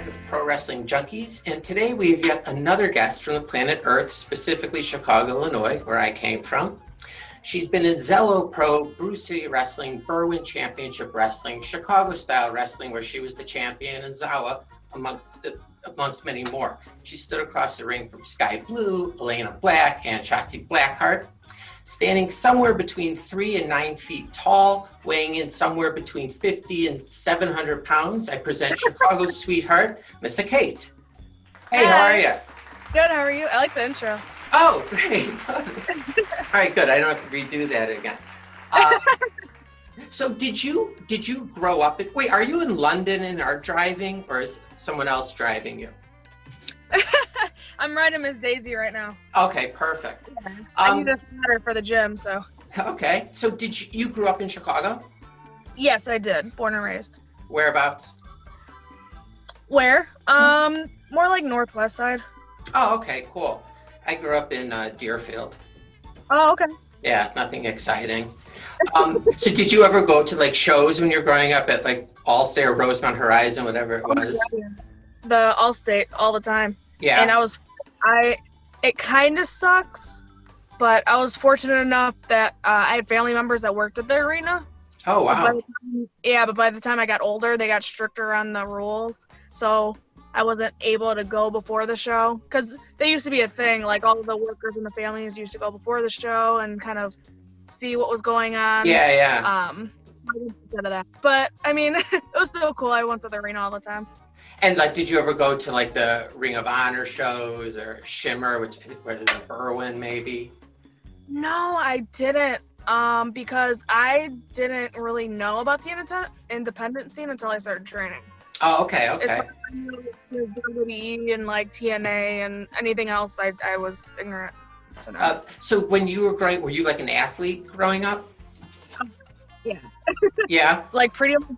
back with Pro Wrestling Junkies, and today we have yet another guest from the planet Earth, specifically Chicago, Illinois, where I came from. She's been in Zello Pro, Brew City Wrestling, Berwyn Championship Wrestling, Chicago Style Wrestling, where she was the champion, and Zawa, amongst many more. She stood across the ring from Sky Blue, Elena Black, and Shotzi Blackheart. Standing somewhere between 3 and 9 feet tall, weighing in somewhere between 50 and 700 pounds, I present Chicago's sweetheart, Missa Kate. Hey, Hi. How are you? Good, how are you? I like the intro. Oh, great. All right, good. I don't have to redo that again. So did you grow up wait, are you in London and are driving, or is someone else driving you? I'm riding Miss Daisy right now. Okay, perfect. Yeah. I need a starter for the gym, so. Okay, so did you grew up in Chicago? Yes, I did. Born and raised. Whereabouts? Where? More like northwest side. Oh, okay, cool. I grew up in Deerfield. Oh, okay. Yeah, nothing exciting. So did you ever go to like shows when you were growing up at like Allstate or Rosemont Horizon, whatever it was? The Allstate all the time. Yeah. And it kind of sucks, but I was fortunate enough that I had family members that worked at the arena. Oh, wow. But by the time I got older, they got stricter on the rules. So I wasn't able to go before the show, because they used to be a thing. Like all of the workers and the families used to go before the show and kind of see what was going on. Yeah. Instead of that. But I mean, it was still cool. I went to the arena all the time. And like, did you ever go to like the Ring of Honor shows or Shimmer, which I think was in Berwyn maybe? No, I didn't. Because I didn't really know about the independent scene until I started training. Oh, okay. WWE and like TNA and anything else, I was ignorant to know. So when you were growing, were you like an athlete growing up? Yeah. Yeah. Like pretty much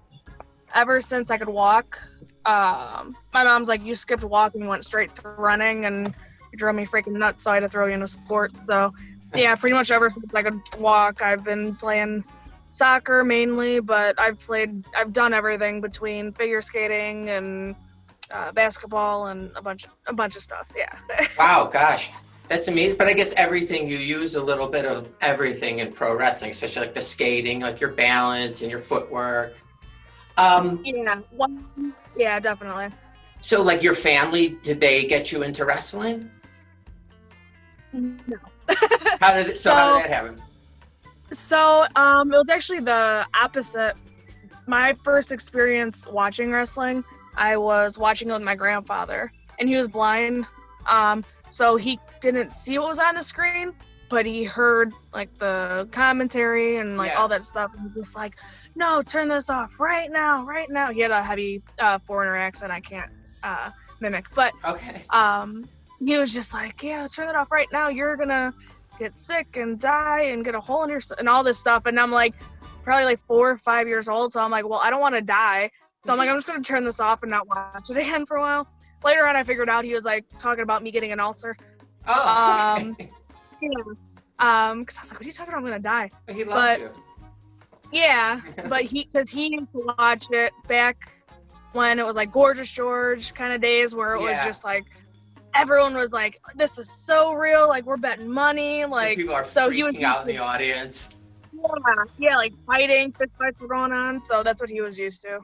ever since I could walk. My mom's like, you skipped walking, went straight to running, and it drove me freaking nuts, so I had to throw you into sport. So yeah, pretty much ever since I could walk, I've been playing soccer mainly, but I've done everything between figure skating and basketball and a bunch of stuff. Yeah. Wow, gosh, that's amazing. But I guess everything, you use a little bit of everything in pro wrestling, especially like the skating, like your balance and your footwork. Yeah, definitely. So like your family, did they get you into wrestling? No. How did that happen? So, it was actually the opposite. My first experience watching wrestling, I was watching it with my grandfather, and he was blind. So he didn't see what was on the screen, but he heard like the commentary and like all that stuff, and he was like, no, turn this off right now. He had a heavy foreigner accent I can't mimic, but okay. He was just like, yeah, turn it off right now. You're gonna get sick and die and get a hole in your and all this stuff. And I'm like, probably like 4 or 5 years old. So I'm like, well, I don't want to die. So I'm like, I'm just gonna turn this off and not watch it again for a while. Later on, I figured out he was like talking about me getting an ulcer. Oh. Okay. Because I was like, what are you talking about? I'm gonna die. He loved you. Yeah, but because he used to watch it back when it was like Gorgeous George kind of days, where it was just like everyone was like, this is so real, like we're betting money, like people are so freaking out in the audience. Yeah, like fist fights were going on, so that's what he was used to.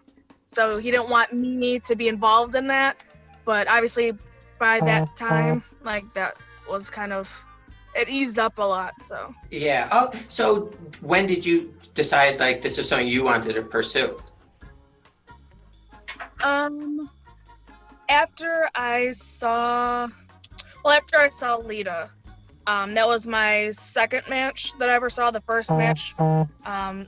So he didn't want me to be involved in that, but obviously by that time, like that was kind of, it eased up a lot, so. Yeah. Oh, so when did you decide like this is something you wanted to pursue? After I saw Lita, that was my second match that I ever saw. The first match,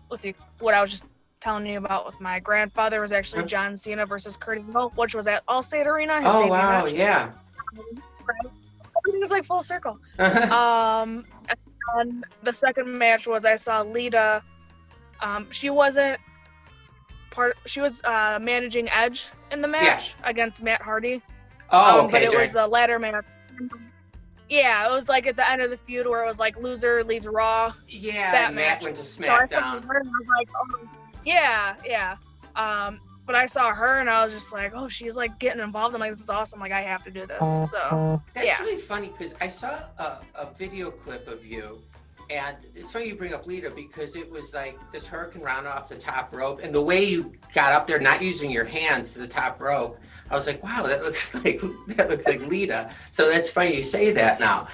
with what I was just telling you about with my grandfather, was actually John Cena versus Kurt Angle, which was at Allstate Arena. His debut match. Yeah. Everything was like full circle. And the second match was I saw Lita. She was managing Edge in the match against Matt Hardy. Oh, okay. But it was the ladder match. Yeah, it was like at the end of the feud where it was like loser leaves Raw. Yeah, that Matt went to SmackDown. So I was like, oh, yeah. but I saw her and I was just like, oh, she's like getting involved. I'm like, this is awesome. Like, I have to do this. So That's really funny because I saw a video clip of you, and it's funny you bring up Lita because it was like this hurricane round off the top rope, and the way you got up there, not using your hands to the top rope, I was like, wow, that looks like Lita. So that's funny you say that now.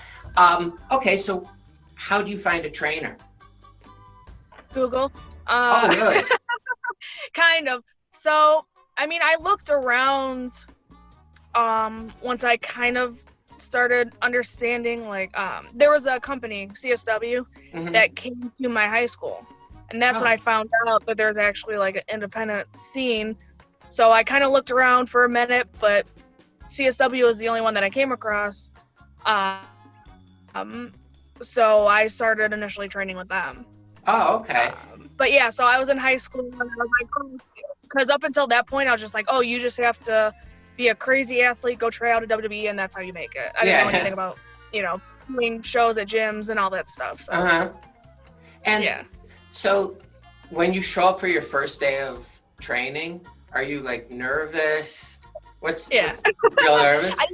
Okay, so how do you find a trainer? Google. Oh, really? Kind of. So, I mean, I looked around once I kind of started understanding, like, there was a company, CSW, that came to my high school. And that's when I found out that there's actually, like, an independent scene. So I kind of looked around for a minute, but CSW was the only one that I came across. So I started initially training with them. Oh, okay. But yeah, so I was in high school and I was like, because up until that point, I was just like, oh, you just have to be a crazy athlete, go try out at WWE, and that's how you make it. I didn't know anything about, doing shows at gyms and all that stuff. So. And so when you show up for your first day of training, are you like nervous? What's real nervous? I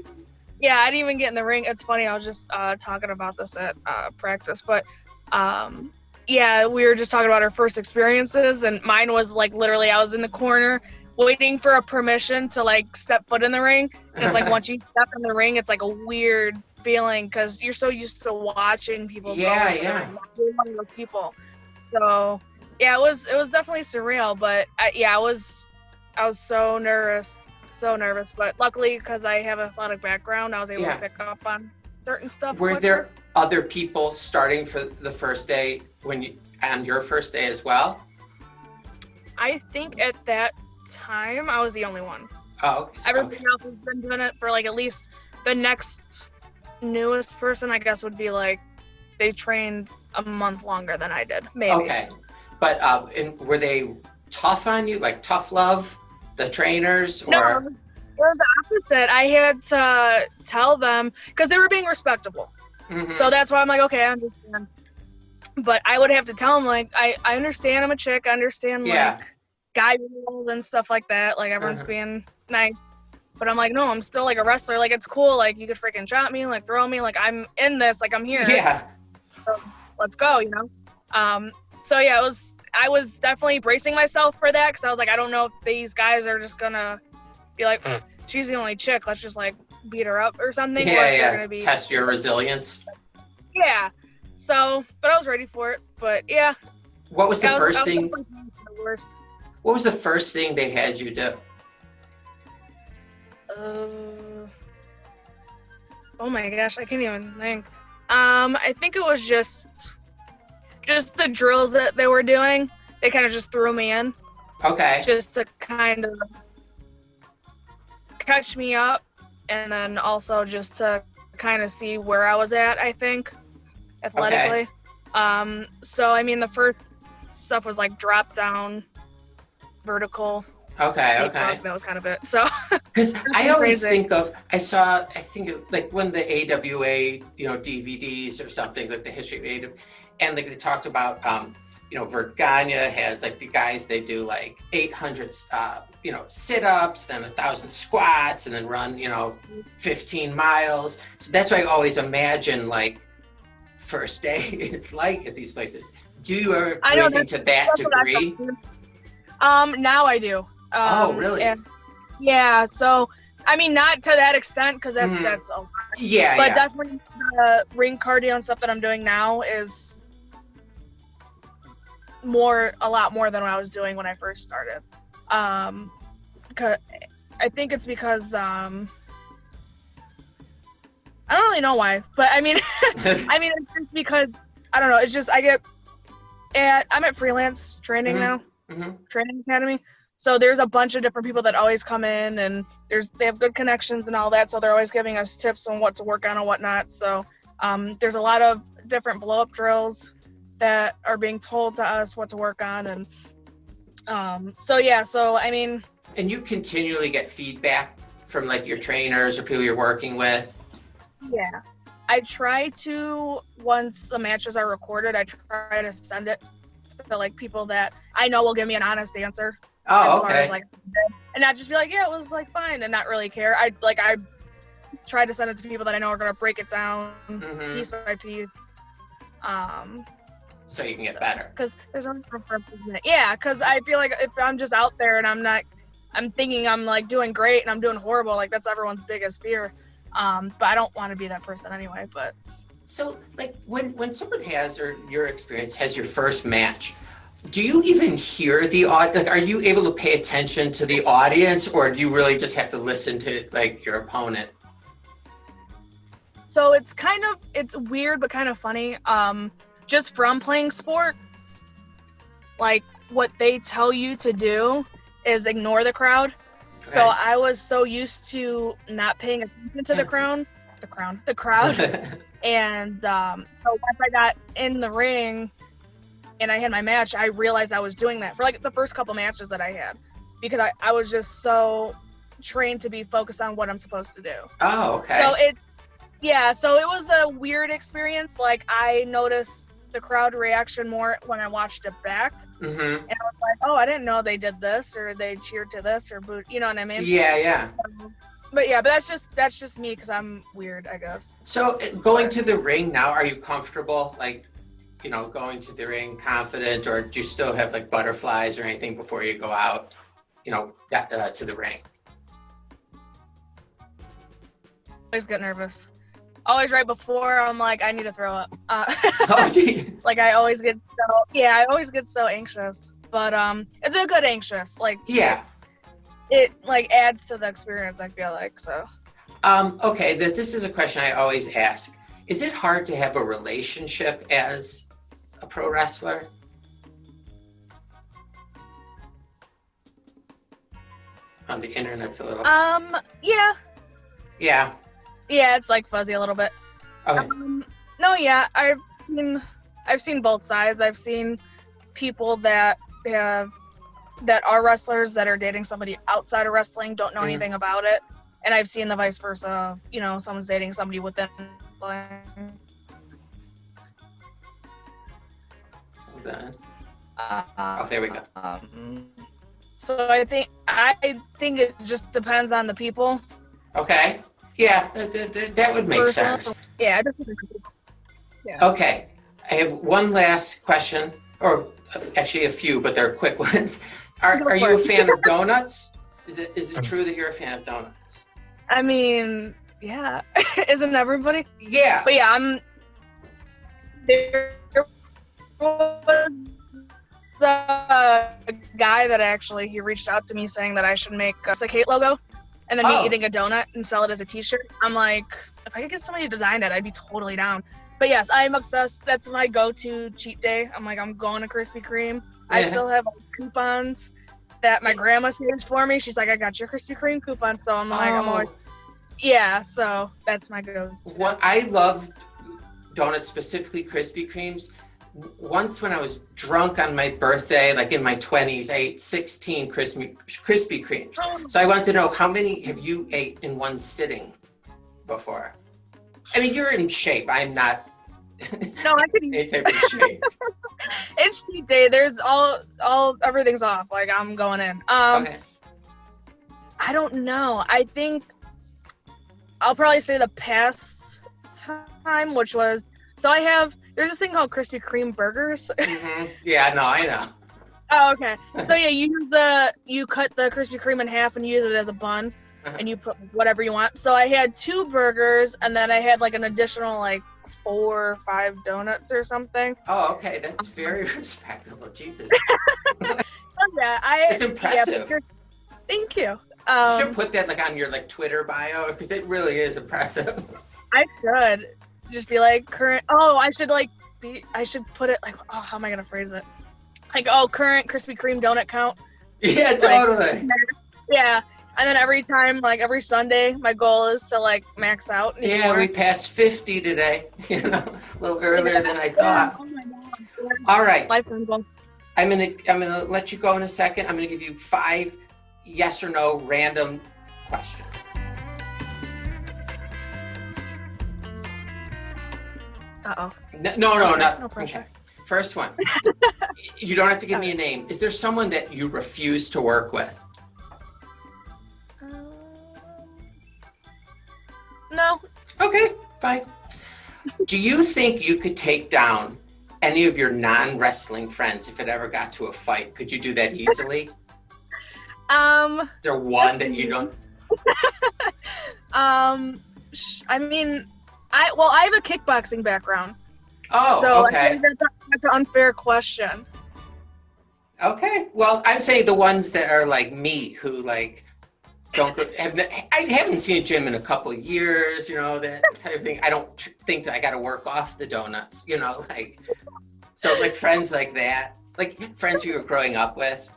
didn't even get in the ring. It's funny, I was just talking about this at practice, but we were just talking about our first experiences, and mine was like literally I was in the corner waiting for a permission to like step foot in the ring. And it's like once you step in the ring, it's like a weird feeling because you're so used to watching people. You're one of those people. So it was definitely surreal, but I was so nervous, but luckily because I have an athletic background, I was able to pick up on certain stuff. Were there other people starting for the first day on your first day as well? I think at that time I was the only one. Oh, everybody else has been doing it for like at least the next newest person, I guess, would be like they trained a month longer than I did, maybe. Okay, but and were they tough on you, like tough love, the trainers, or? No, it was the opposite. I had to tell them because they were being respectable. So that's why I'm like, okay, I understand. But I would have to tell them, like, I understand I'm a chick. I understand, like, guy rules and stuff like that. Like, everyone's being nice. But I'm like, no, I'm still, like, a wrestler. Like, it's cool. Like, you could freaking chop me, like, throw me. Like, I'm in this. Like, I'm here. Yeah. So, let's go, So, yeah, I was definitely bracing myself for that because I was like, I don't know if these guys are just going to be like, she's the only chick. Let's just, like, beat her up or something. Gonna be test your resilience. Yeah. So, but I was ready for it. But yeah. What was the first thing? What was the first thing they had you do? Oh my gosh, I can't even think. I think it was just the drills that they were doing. They kind of just threw me in. Okay. Just to kind of catch me up. And then also just to kind of see where I was at, I think, athletically. Okay. So, I mean, the first stuff was like drop down, vertical. Okay. That was kind of it. So, because I always think of, I think like when the AWA, DVDs or something, like the history of AWA, and like they talked about, Vergania has like the guys, they do like 800, sit-ups, then 1,000 squats, and then run, 15 miles. So that's what I always imagine like first day is like at these places. Do you ever do anything to that degree? Now I do. Oh, really? Yeah. So, I mean, not to that extent because that's a lot. Yeah. But definitely the ring cardio and stuff that I'm doing now is a lot more than what I was doing when I first started. I think it's because I don't really know why, but I mean, it's just because I don't know. It's just I'm at freelance training now, training academy. So there's a bunch of different people that always come in, and they have good connections and all that. So they're always giving us tips on what to work on and whatnot. So there's a lot of different blow up drills that are being told to us what to work on, and so I mean. And you continually get feedback from like your trainers or people you're working with? Yeah. I try to, once the matches are recorded, I try to send it to like people that I know will give me an honest answer. Oh, far as okay. like, and not just be like, yeah, it was like fine, and not really care. I try to send it to people that I know are gonna break it down piece by piece. So you can get better. Because there's only room for improvement. Yeah, because I feel like if I'm just out there and I'm thinking I'm like doing great and I'm doing horrible, like that's everyone's biggest fear. But I don't want to be that person anyway. But So, like, when someone has, or your experience has your first match, do you even hear the like, are you able to pay attention to the audience, or do you really just have to listen to like your opponent? so it's weird but kind of funny. Just from playing sports, like what they tell you to do is ignore the crowd. Okay. So I was so used to not paying attention to the crowd. And so once I got in the ring and I had my match, I realized I was doing that for like the first couple matches that I had, because I was just so trained to be focused on what I'm supposed to do. Oh, okay. So it was a weird experience. Like I noticed the crowd reaction more when I watched it back. And I was like, oh, I didn't know they did this, or they cheered to this, or booed, you know what I mean? Yeah. But that's just me, because I'm weird, I guess. So going to the ring now, are you comfortable, like, you know, going to the ring confident, or do you still have like butterflies or anything before you go out, you know, to the ring? Always get nervous. Always right before, I'm like, I need to throw up. Oh, gee. Like I always get so anxious. But it's a good anxious. Like Yeah. It like adds to the experience, I feel like. So Okay, this is a question I always ask. Is it hard to have a relationship as a pro wrestler? On the internet's a little. yeah. Yeah. Yeah, it's like fuzzy a little bit. Okay. No, yeah, I've seen both sides. I've seen people that are wrestlers that are dating somebody outside of wrestling, don't know anything about it, and I've seen the vice versa. You know, someone's dating somebody within. Hold on. There we go. So I think it just depends on the people. Okay. Yeah, that would make sense. Yeah. Okay. I have one last question, or actually a few, but they're quick ones. Are you a fan of donuts? Is it true that you're a fan of donuts? I mean, yeah. Isn't everybody? Yeah. But yeah, there was a guy that actually, he reached out to me saying that I should make a Kate logo, and then me eating a donut and sell it as a t-shirt. I'm like, if I could get somebody to design that, I'd be totally down. But yes, I'm obsessed. That's my go-to cheat day. I'm like, I'm going to Krispy Kreme. I still have coupons that my grandma saved for me. She's like, I got your Krispy Kreme coupon. So I'm like, I'm always, so that's my go-to. What I love donuts, specifically Krispy Kremes. Once when I was drunk on my birthday, like in my 20s, I ate 16 Krispy Kremes. So I want to know, how many have you ate in one sitting before? I mean, you're in shape. I'm not. No, I could eat. Any type of shape. It's cheat day. There's everything's off. Like I'm going in. Okay. I don't know. I think I'll probably say the past time, which was, there's this thing called Krispy Kreme burgers. Yeah, no, I know. Oh, okay. So yeah, you cut the Krispy Kreme in half and use it as a bun, and you put whatever you want. So I had 2 burgers, and then I had like an additional like 4 or 5 donuts or something. Oh, okay, that's very respectable. Jesus. It's impressive. Thank you. You should put that like on your like Twitter bio, because it really is impressive. I should just be like current. Oh, I should put it like, oh, how am I gonna phrase it? Like, oh, current Krispy Kreme donut count. Yeah, totally. Like, yeah. And then every time, like every Sunday, my goal is to like max out. Yeah, we passed 50 today, you know, a little earlier than I thought. Oh my God. All right. I'm gonna let you go in a second. I'm gonna give you 5 yes or no random questions. Uh-oh. No, not. No pressure. Okay. First one. You don't have to give me a name. Is there someone that you refuse to work with? No. Okay, fine. Do you think you could take down any of your non-wrestling friends if it ever got to a fight? Could you do that easily? Is there one that you don't? I mean, I have a kickboxing background. Oh, so okay. I think that's an unfair question. Okay. Well, I'm saying the ones that are like me, who like don't go. I haven't seen a gym in a couple of years. You know, that type of thing. I don't think that I got to work off the donuts. You know, like so like friends like that, like friends who you're growing up with.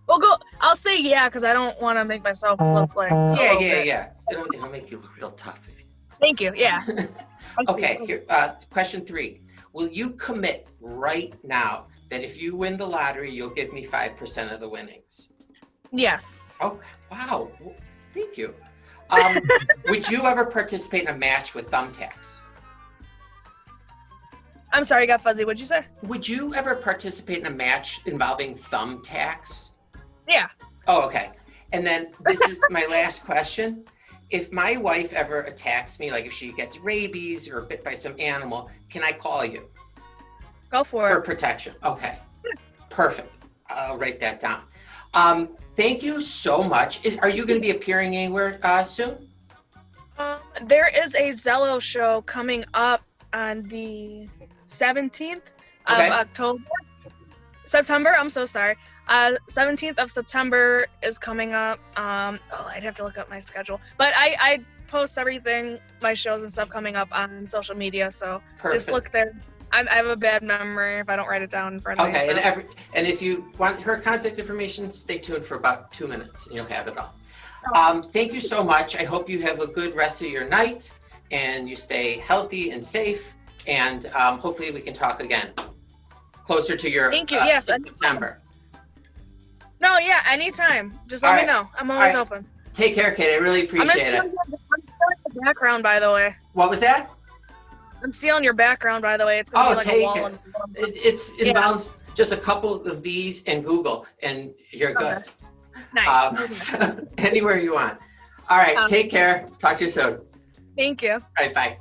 Well, I'll say yeah, because I don't want to make myself look like. Yeah. It'll make you look real tough. Thank you. Yeah. Okay. Here, question 3. Will you commit right now that if you win the lottery, you'll give me 5% of the winnings? Yes. Okay. Wow. Thank you. Would you ever participate in a match with thumbtacks? I'm sorry, I got fuzzy. What'd you say? Would you ever participate in a match involving thumbtacks? Yeah. Oh, okay. And then this is my last question. If my wife ever attacks me, like if she gets rabies or bit by some animal, can I call you? Go for For it. protection. Okay. Perfect. I'll write that down. Thank you so much. Are you going to be appearing anywhere soon? There is a Zello show coming up on the 17th of September. I'm so sorry. 17th of September is coming up. I'd have to look up my schedule. But I post everything, my shows and stuff coming up on social media. So Just look there. I have a bad memory if I don't write it down in front of me. Okay, so. and if you want her contact information, stay tuned for about 2 minutes and you'll have it all. Thank you so much. I hope you have a good rest of your night and you stay healthy and safe. And hopefully we can talk again closer to your Thank you. Yes, September. No, yeah, anytime. Just let me know. I'm always open. Take care, Kate. I really appreciate it. I'm stealing your background, by the way. What was that? I'm stealing your background, by the way. It's gonna be like take a wall. it involves just a couple of these and Google, and you're good. Okay. Nice. Anywhere you want. All right, take care. Talk to you soon. Thank you. All right, bye.